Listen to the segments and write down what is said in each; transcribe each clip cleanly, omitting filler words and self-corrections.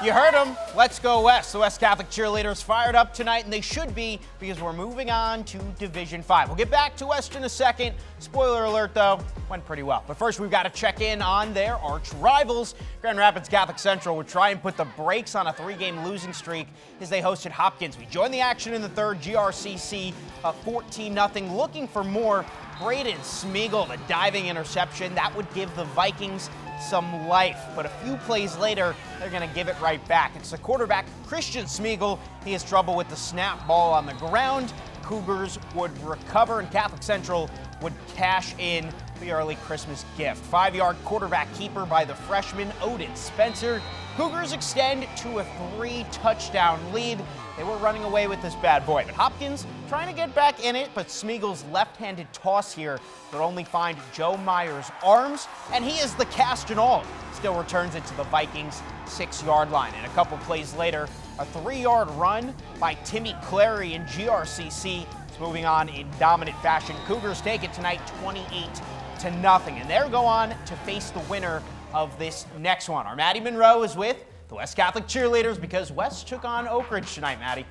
You heard them. Let's go West. The West Catholic cheerleaders fired up tonight, and they should be because we're moving on to Division 5. We'll get back to West in a second. Spoiler alert, though, went pretty well. But first, we've got to check in on their arch rivals. Grand Rapids Catholic Central would try and put the brakes on a 3-game losing streak as they hosted Hopkins. We joined the action in the third. GRCC 14-0, looking for more. Braden Smeagol, the diving interception, that would give the Vikings some life. But a few plays later, they're going to give it right back. It's the quarterback, Christian Smeagol. He has trouble with the snap ball on the ground. Cougars would recover, and Catholic Central would cash in the early Christmas gift. 5-yard quarterback keeper by the freshman, Odin Spencer. Cougars extend to a 3-touchdown lead. They were running away with this bad boy, but Hopkins trying to get back in it, but Smeagol's left-handed toss here would only find Joe Meyer's arms, and he is the cast and all. Still returns it to the Vikings' 6-yard line. And a couple plays later, a 3-yard run by Timmy Clary in GRCC. It's moving on in dominant fashion. Cougars take it tonight 28-0, and they'll go on to face the winner of this next one. Our Maddie Monroe is with the West Catholic cheerleaders because West took on Oak Ridge tonight, Maddie.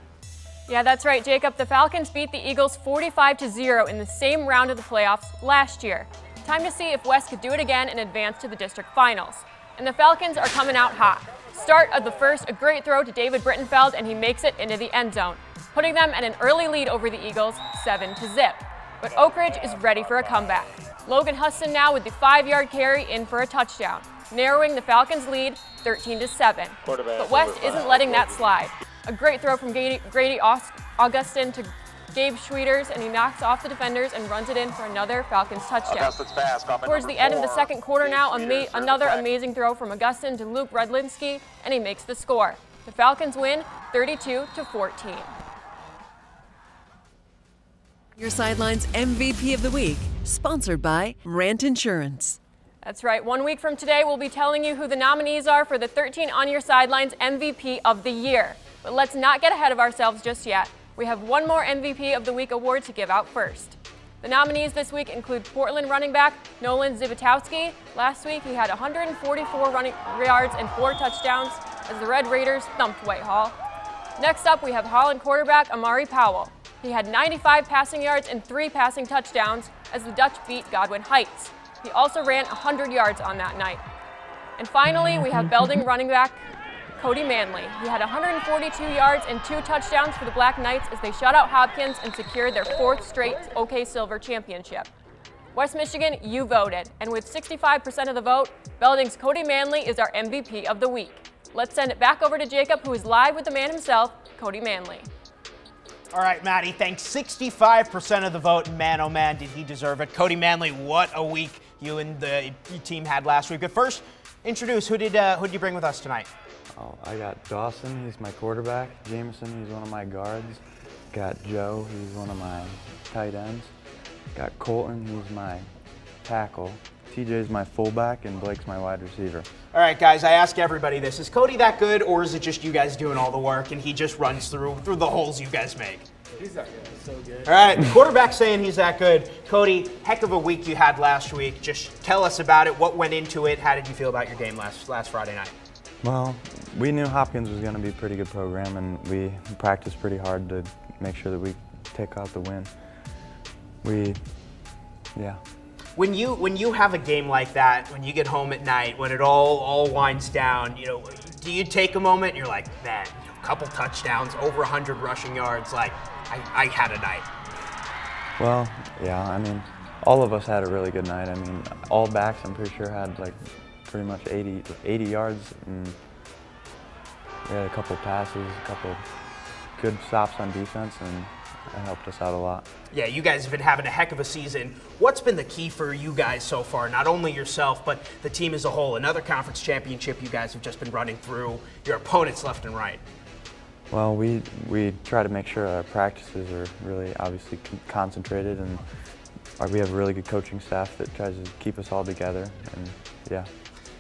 Yeah, that's right, Jacob. The Falcons beat the Eagles 45-0 in the same round of the playoffs last year. Time to see if West could do it again and advance to the district finals. And the Falcons are coming out hot. Start of the first, a great throw to David Brittenfeld, and he makes it into the end zone, putting them at an early lead over the Eagles, 7-0. But Oak Ridge is ready for a comeback. Logan Huston now with the 5-yard carry in for a touchdown, narrowing the Falcons' lead 13-7. But West isn't letting that slide. A great throw from Grady Augustin to Gabe Schwieters, and he knocks off the defenders and runs it in for another Falcons touchdown. Towards the end of the second quarter now, another amazing throw from Augustin to Luke Redlinski, and he makes the score. The Falcons win 32-14. Your Sidelines MVP of the Week, sponsored by Rant Insurance. That's right. 1 week from today, we'll be telling you who the nominees are for the 13 On Your Sidelines MVP of the Year. But let's not get ahead of ourselves just yet. We have one more MVP of the Week award to give out first. The nominees this week include Portland running back Nolan Zivotowski. Last week, he had 144 running yards and 4 touchdowns as the Red Raiders thumped Whitehall. Next up, we have Holland quarterback Amari Powell. He had 95 passing yards and 3 passing touchdowns as the Dutch beat Godwin Heights. He also ran 100 yards on that night. And finally, we have Belding running back Cody Manley. He had 142 yards and 2 touchdowns for the Black Knights as they shut out Hopkins and secured their 4th straight OK Silver championship. West Michigan, you voted, and with 65% of the vote, Belding's Cody Manley is our MVP of the week. Let's send it back over to Jacob, who is live with the man himself, Cody Manley. All right, Maddie, thanks. 65% of the vote. Man, oh man, did he deserve it. Cody Manley, what a week you and the team had last week. But first, introduce, who did you bring with us tonight? Oh, I got Dawson, he's my quarterback. Jameson, he's one of my guards. Got Joe, he's one of my tight ends. Got Colton, he's my tackle. TJ's my fullback, and Blake's my wide receiver. All right, guys, I ask everybody this. Is Cody that good, or is it just you guys doing all the work and he just runs through the holes you guys make? He's that good. He's so good. All right, the quarterback's saying he's that good. Cody, heck of a week you had last week. Just tell us about it. What went into it? How did you feel about your game last Friday night? Well, we knew Hopkins was going to be a pretty good program, and we practiced pretty hard to make sure that we take out the win. When you have a game like that, when you get home at night, when it all winds down, do you take a moment and you're like, man, a couple touchdowns, over 100 rushing yards, like I had a night? Well, yeah, I mean, all of us had a really good night. I mean, all backs, I'm pretty sure, had like pretty much 80 yards, and we had a couple passes, a couple good stops on defense, and that helped us out a lot. Yeah, you guys have been having a heck of a season. What's been the key for you guys so far? Not only yourself, but the team as a whole. Another conference championship you guys have just been running through your opponents left and right. Well, we try to make sure our practices are really obviously concentrated, and we have a really good coaching staff that tries to keep us all together, and yeah.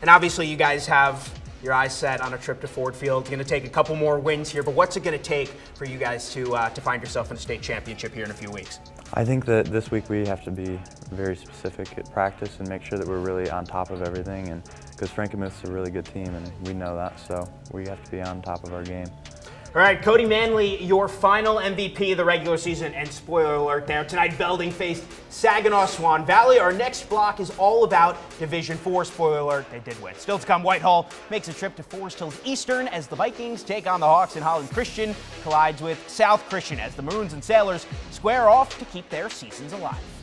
And obviously you guys have your eyes set on a trip to Ford Field. You're going to take a couple more wins here, but what's it going to take for you guys to find yourself in a state championship here in a few weeks? I think that this week we have to be very specific at practice and make sure that we're really on top of everything, and because Frankenmuth's a really good team and we know that, so we have to be on top of our game. All right, Cody Manley, your final MVP of the regular season, and spoiler alert there, tonight Belding faced Saginaw Swan Valley. Our next block is all about Division 4, spoiler alert, they did win. Still to come, Whitehall makes a trip to Forest Hills Eastern as the Vikings take on the Hawks, and Holland Christian collides with South Christian as the Maroons and Sailors square off to keep their seasons alive.